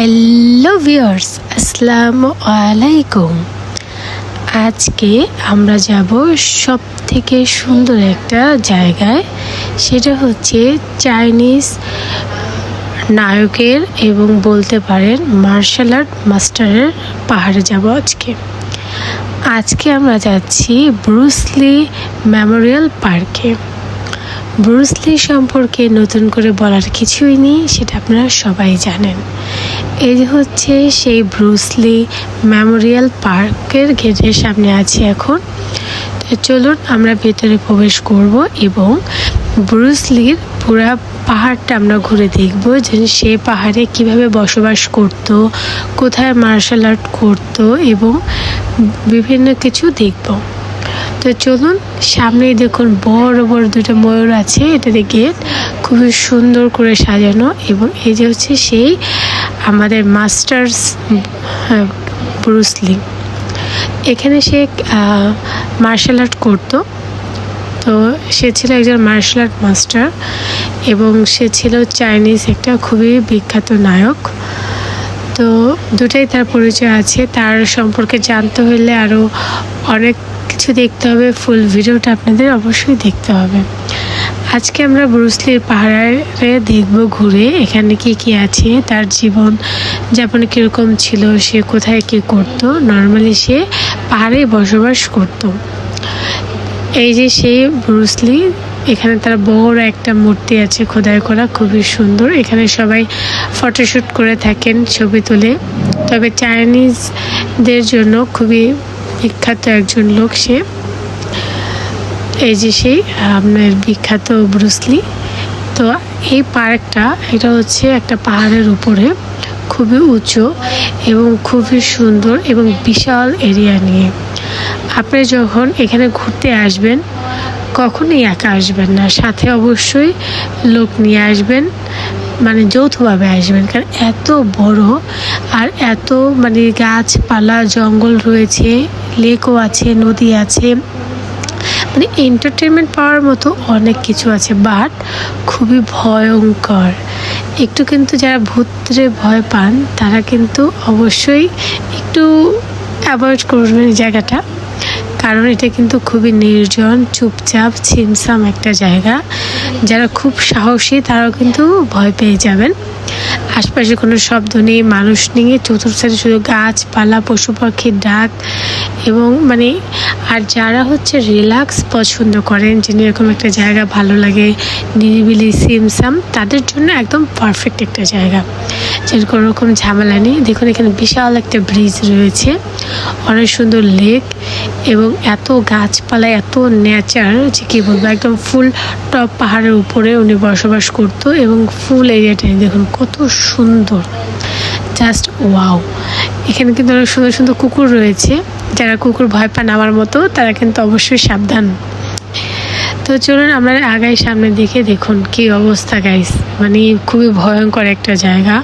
Hello viewers, আসসালামু আলাইকুম। আজকে আমরা যাব সব থেকে সুন্দর একটা জায়গায়, সেটা হচ্ছে চাইনিজ নায়কের এবং বলতে পারেন মার্শাল আর্ট মাস্টারের পাহাড়ে যাব। আজকে আমরা যাচ্ছি ব্রুস লি মেমোরিয়াল পার্কে। ব্রুস লি সম্পর্কে নতুন করে বলার কিছুই নেই, সেটা আপনারা সবাই জানেন। এই যে হচ্ছে সেই ব্রুস লি মেমোরিয়াল পার্কের গেটের সামনে আছি এখন। তো চলুন আমরা ভেতরে প্রবেশ করব এবং ব্রুস লির পুরা পাহাড়টা আমরা ঘুরে দেখব, যে সে পাহাড়ে কিভাবে বসবাস করত, কোথায় মার্শাল আর্ট করত এবং বিভিন্ন কিছু দেখব। তো চলুন, সামনেই দেখুন বড় বড় দুটো ময়ূর আছে, এটাতে গেট খুবই সুন্দর করে সাজানো। এবং এই যে হচ্ছে সেই আমাদের মাস্টার্স ব্রুস লি। এখানে সে মার্শাল আর্ট করতো। তো সে ছিল একজন মার্শাল আর্ট মাস্টার এবং সে ছিল চাইনিজ একটা খুবই বিখ্যাত নায়ক। তো দুটাই তার পরিচয় আছে। তার সম্পর্কে জানতে হলে আরও অনেক কিছু দেখতে হবে, ফুল ভিডিওটা আপনাদের অবশ্যই দেখতে হবে। আজকে আমরা ব্রুস লির পাহাড়ে দেখব ঘুরে, এখানে কি কি আছে, তার জীবন যাপন কীরকম ছিল, সে কোথায় কী করতো। নর্মালি সে পাহাড়ে বসবাস করত। এই যে সেই ব্রুস লি, এখানে তার বড় একটা মূর্তি আছে খোদাই করা, খুবই সুন্দর। এখানে সবাই ফটোশ্যুট করে থাকেন, ছবি তোলে। তবে চাইনিজদের জন্য খুবই বিখ্যাত একজন লোক সে। এই যে সেই আপনার বিখ্যাত ব্রুস লি। তো এই পার্কটা, এটা হচ্ছে একটা পাহাড়ের উপরে, খুবই উঁচু এবং খুবই সুন্দর এবং বিশাল এরিয়া নিয়ে। আপনি যখন এখানে ঘুরতে আসবেন, কখনোই একা আসবেন না, সাথে অবশ্যই লোক নিয়ে আসবেন, মানে যৌথভাবে আসবেন। কারণ এত বড় আর এত গাছপালা জঙ্গল রয়েছে, লেকও আছে, নদী আছে, এন্টারটেনমেন্ট পাওয়ার মতো অনেক কিছু আছে। বাট খুবই ভয়ঙ্কর একটু, কিন্তু যারা ভূতে ভয় পান তারা কিন্তু অবশ্যই একটু অ্যাভয়েড করবেন এই জায়গাটা। কারণ এটা কিন্তু খুবই নির্জন, চুপচাপ, ছিমছাম একটা জায়গা। যারা খুব সাহসী তারাও কিন্তু ভয় পেয়ে যাবেন। আশপাশে কোনো শব্দ নেই, মানুষ নেই, চতুর্থ শুধু গাছপালা, পশু পাখির ডাক এবং আর যারা হচ্ছে রিল্যাক্স পছন্দ করেন, যে এরকম একটা জায়গা ভালো লাগে, নিরিবিলি ছিমছাম, তাদের জন্য একদম পারফেক্ট একটা জায়গা, যেরকম কোনো রকম ঝামেলা নেই। দেখুন এখানে বিশাল একটা ব্রিজ রয়েছে, অনেক সুন্দর লেক এবং এত গাছপালা, এত নেচার, যে কী বলবো, একদম ফুল টপ পাহাড়ের উপরে উনি বসবাস করতো। এবং ফুল এরিয়াটাই দেখুন কত সুন্দর, জাস্ট ওয়াও। এখানে কিন্তু অনেক সুন্দর সুন্দর কুকুর রয়েছে। যারা কুকুর ভয় পান আমার মতো, তারা কিন্তু অবশ্যই সাবধান। তো চলুন আমরা আগাই সামনের দিকে। দেখুন কি অবস্থা গাইস, খুবই ভয়ঙ্কর একটা জায়গা।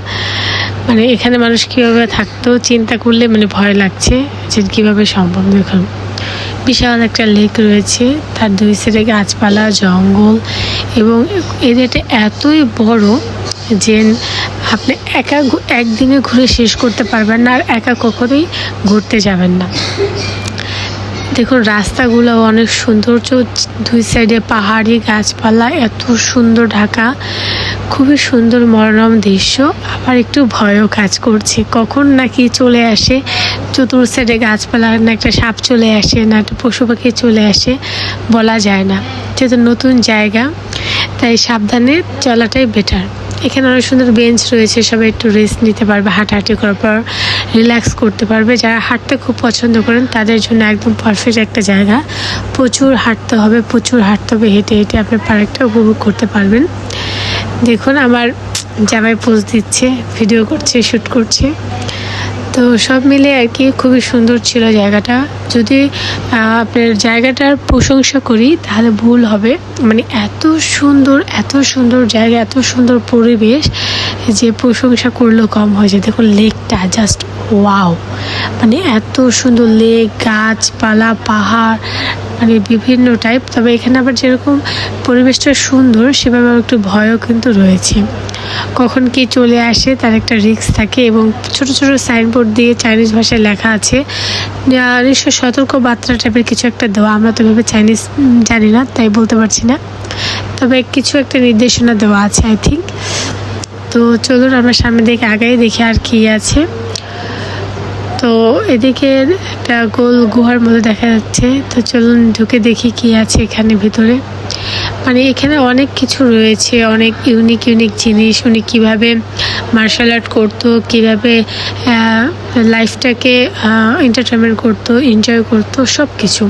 এখানে মানুষ কীভাবে থাকতো চিন্তা করলে ভয় লাগছে, যে কীভাবে সম্ভব। দেখুন বিশাল একটা লেক রয়েছে, তার দুই সাইডে গাছপালা, জঙ্গল এবং এরিয়াটা এতই বড় যে আপনি একা একদিনে ঘুরে শেষ করতে পারবেন না, আর একা কখনোই ঘুরতে যাবেন না। দেখুন রাস্তাগুলো অনেক সুন্দর, দুই সাইডে পাহাড়ি গাছপালা, এত সুন্দর ঢাকা, খুবই সুন্দর মনোরম দৃশ্য। আবার একটু ভয়ও কাজ করছে, কখন নাকি চলে আসে, চতুর সাইডে গাছপালা, না একটা সাপ চলে আসে, না একটা পশু পাখি চলে আসে, বলা যায় না। যেহেতু নতুন জায়গা, তাই সাবধানে চলাটাই বেটার। এখানে অনেক সুন্দর বেঞ্চ রয়েছে, সবাই একটু রেস্ট নিতে পারবে, হাঁটাহাঁটি করার পর রিল্যাক্স করতে পারবে। যারা হাঁটতে খুব পছন্দ করেন তাদের জন্য একদম পারফেক্ট একটা জায়গা। প্রচুর হাঁটতে হবে, হেঁটে হেঁটে আপনি পার্কটা উপভোগ করতে পারবেন। দেখুন আমার জামাই পোজ দিচ্ছে, ভিডিও করছে, শ্যুট করছে। তো সব মিলে আর কি খুবই সুন্দর ছিল জায়গাটা। যদি আপনার জায়গাটার প্রশংসা করি তাহলে ভুল হবে। এত সুন্দর জায়গা, এত সুন্দর পরিবেশ, যে প্রশংসা করলেও কম হয়ে যায়। দেখুন লেকটা জাস্ট ওয়াও, এত সুন্দর লেক, গাছপালা, পাহাড়, বিভিন্ন টাইপ। তবে এখানে আবার যেরকম পরিবেশটা সুন্দর, সেভাবে একটু ভয়ও কিন্তু রয়েছে। কখন কি চলে আসে তার একটা রিস্ক থাকে, এবং ছোট ছোট সাইনবোর্ড দিয়ে চাইনিজ ভাষায় লেখা আছে, নিশ্চয় সতর্ক বার্তা টাইপের কিছু একটা দেওয়া। আমরা তো এভাবে চাইনিজ জানি না, তাই বলতে পারছি না, তবে কিছু একটা নির্দেশনা দেওয়া আছে আই থিঙ্ক। তো চলুন আমরা সামনে দিকে আগাই, দেখি আর কি আছে। তো এদিকে একটা গোল গুহার মতো দেখা যাচ্ছে, তো চলুন ঢুকে দেখি কি আছে এখানে ভিতরে। মানে এখানে অনেক কিছু রয়েছে, অনেক ইউনিক ইউনিক জিনিস। উনি কীভাবে মার্শাল আর্ট করতো, কীভাবে লাইফটাকে এন্টারটেনমেন্ট করতো, এনজয় করতো, সব কিছু।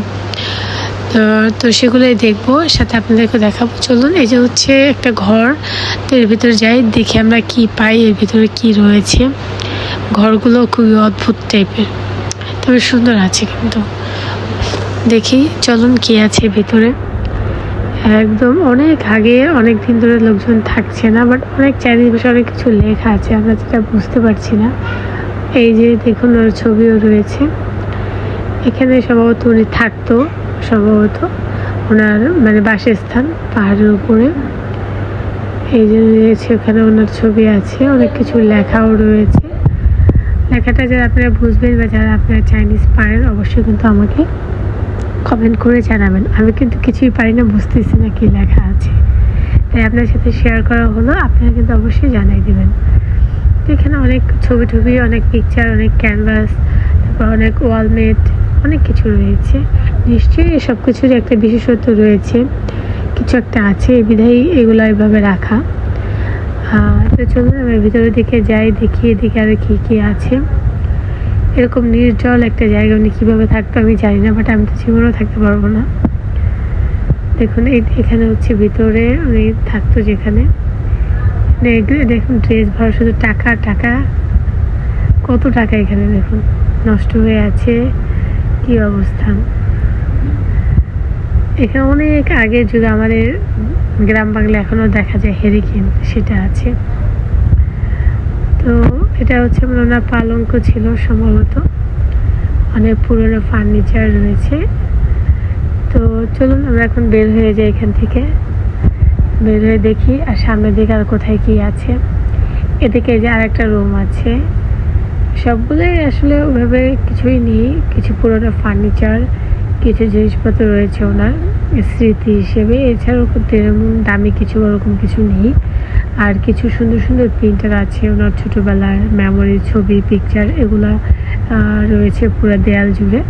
তো সেগুলোই দেখবো, সাথে আপনাদেরকে দেখাবো। চলুন, এই যে হচ্ছে একটা ঘর, তো এর ভিতরে যাই, দেখি আমরা কি পাই, এর ভিতরে কি রয়েছে। ঘরগুলো খুবই অদ্ভুত টাইপের, তবে সুন্দর আছে কিন্তু। দেখি চলুন কি আছে ভিতরে। একদম অনেক আগে, অনেক দিন ধরে লোকজন থাকছে না, বাট অনেক চাইনিজ ভাষায় অনেক কিছু লেখা আছে, আমরা যেটা বুঝতে পারছি না। এই যে দেখুন, ওর ছবিও রয়েছে এখানে। সম্ভবত উনি থাকতো, সম্ভবত ওনার মানে বাসস্থান পাহাড়ের উপরে। এই যে রয়েছে ওখানে ওনার ছবি আছে, অনেক কিছু লেখাও রয়েছে। লেখাটা যারা আপনারা বুঝবেন বা যারা আপনারা চাইনিজ পারেন, অবশ্যই কিন্তু আমাকে কমেন্ট করে জানাবেন। আমি কিন্তু কিছুই পারি না, বুঝতেছি না কি লেখা আছে, তাই আপনার সাথে শেয়ার করা হলো। আপনারা কিন্তু অবশ্যই জানাই দেবেন। তো এখানে অনেক ছবি টবি, অনেক পিকচার, অনেক ক্যানভাস, তারপর অনেক ওয়ালমেট, অনেক কিছু রয়েছে। নিশ্চয়ই এসব কিছুর একটা বিশেষত্ব রয়েছে, কিছু একটা আছে, এই বিধায় এগুলো এইভাবে রাখা। তো চলুন আমি ভিতরের দিকে যাই, দেখি এদিকে আর কী কী আছে। এরকম নির্জল একটা জায়গা উনি কীভাবে থাকতো আমি জানি না, বাট আমি তো জীবনেও থাকতে পারবো না। দেখুন এখানে হচ্ছে ভিতরে উনি থাকতো, যেখানে দেখুন ড্রেস ভরা, শুধু টাকা টাকা, কত টাকা এখানে দেখুন নষ্ট হয়ে আছে, কি অবস্থা। এখানে অনেক আগের যুগে আমাদের গ্রাম বাংলা এখনও দেখা যায় হেরিকেন, সেটা আছে। তো এটা হচ্ছে ওনার পালঙ্ক ছিল সম্ভবত, অনেক পুরনো ফার্নিচার রয়েছে। তো চলুন আমরা এখন বের হয়ে যাই এখান থেকে, বের হয়ে দেখি আর সামনের দিকে আর কোথায় কি আছে। এদিকে যে আর একটা রুম আছে, সবগুলোই আসলে ওইভাবে কিছুই নেই, কিছু পুরনো ফার্নিচার, কিছু জিনিসপত্র রয়েছে ওনার স্মৃতি হিসেবে, এছাড়াও তেমন দামি কিছু ওরকম কিছু নেই। আর কিছু সুন্দর সুন্দর প্রিন্টার আছে, ওনার ছোটোবেলার মেমোরি, ছবি, পিকচার, এগুলো রয়েছে পুরো দেয়াল জুড়ে।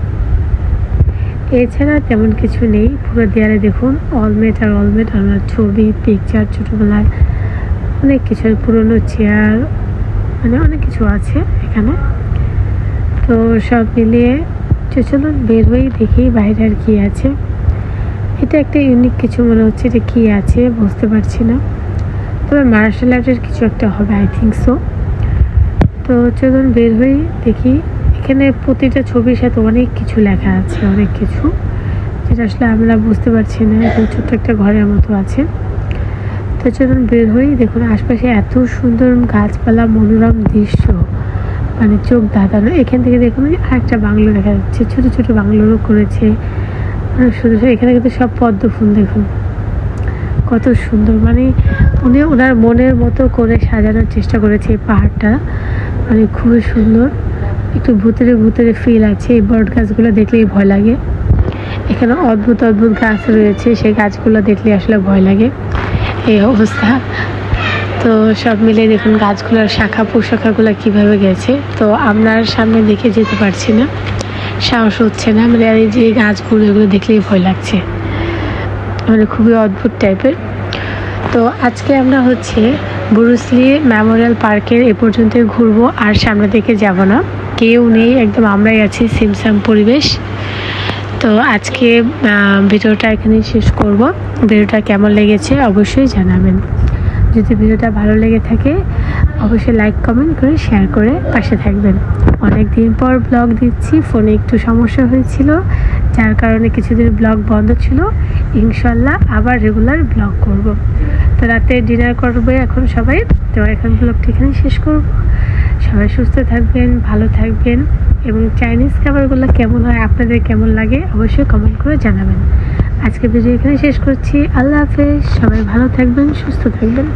এছাড়া তেমন কিছু নেই পুরো দেয়ালে। দেখুন অলমেট আর অলমেট, ওনার ছবি, পিকচার, ছোটোবেলার অনেক কিছু, পুরনো চেয়ার, মানে অনেক কিছু আছে এখানে। তো সব মিলিয়ে চলুন বের হয়ে দেখি বাইরে আর কি আছে। এটা একটা ইউনিক কিছু মনে হচ্ছে, এটা কি আছে বুঝতে পারছি না, তবে মার্শাল আর্টের কিছু একটা হবে আই থিঙ্ক সো। তো চলুন বের হয়ে দেখি। এখানে প্রতিটা ছবির সাথে অনেক কিছু লেখা আছে, অনেক কিছু যেটা আসলে আমরা বুঝতে পারছি না। এখানে ছোট্ট একটা ঘরের মতো আছে। তো চলুন বের হই। দেখুন আশপাশে এত সুন্দর গাছপালা, মনোরম দৃশ্য, মানে চোখ ধাঁধানো। এখান থেকে দেখুন আরেকটা বাংলো দেখা যাচ্ছে, ছোট ছোট বাংলোরও করেছে, অনেক সুন্দর। এখানে কিন্তু সব পদ্ম ফুল, দেখুন কত সুন্দর। মানে উনি ওনার মনের মতো করে সাজানোর চেষ্টা করেছে এই পাহাড়টা, মানে খুবই সুন্দর। একটু ভূতেরে ভূতেরে ফিল আছে। এই বট গাছগুলো দেখলেই ভয় লাগে। এখানে অদ্ভুত অদ্ভুত গাছ রয়েছে, সেই গাছগুলো দেখলে আসলে ভয় লাগে, এই অবস্থা। তো সব মিলে দেখুন গাছগুলোর শাখা প্রশাখাগুলো কীভাবে গেছে। তো আমরা সামনে দেখে যেতে পারছি না, সাহস হচ্ছে না, মানে এই যে গাছগুলো এগুলো দেখলেই ভয় লাগছে, মানে খুবই অদ্ভুত টাইপের। তো আজকে আমরা হচ্ছে ব্রুস লি মেমোরিয়াল পার্কের এ পর্যন্তই ঘুরবো, আর সামনের দিকে যাব না, কেউ নেই, একদম আমরাই আছি, সিমসাম পরিবেশ। তো আজকে ভিডিওটা এখানেই শেষ করব। ভিডিওটা কেমন লেগেছে অবশ্যই জানাবেন। যদি ভিডিওটা ভালো লেগে থাকে অবশ্যই লাইক কমেন্ট করে শেয়ার করে পাশে থাকবেন। অনেক দিন পর ব্লগ দিচ্ছি, ফোনে একটু সমস্যা হয়েছিল, যার কারণে কিছুদিন ব্লগ বন্ধ ছিল। ইনশাল্লাহ আবার রেগুলার ব্লগ করব। তো রাতে ডিনার করবে এখন সবাই। তো এখন ব্লগটি এখানেই শেষ করব। সবাই সুস্থ থাকবেন, ভালো থাকবেন, এবং চাইনিজ খাবারগুলো কেমন হয়, আপনাদের কেমন লাগে অবশ্যই কমেন্ট করে জানাবেন। আজকে ভিডিও এখানে শেষ করছি। আল্লাহ হাফেজ। সবাই ভালো থাকবেন, সুস্থ থাকবেন।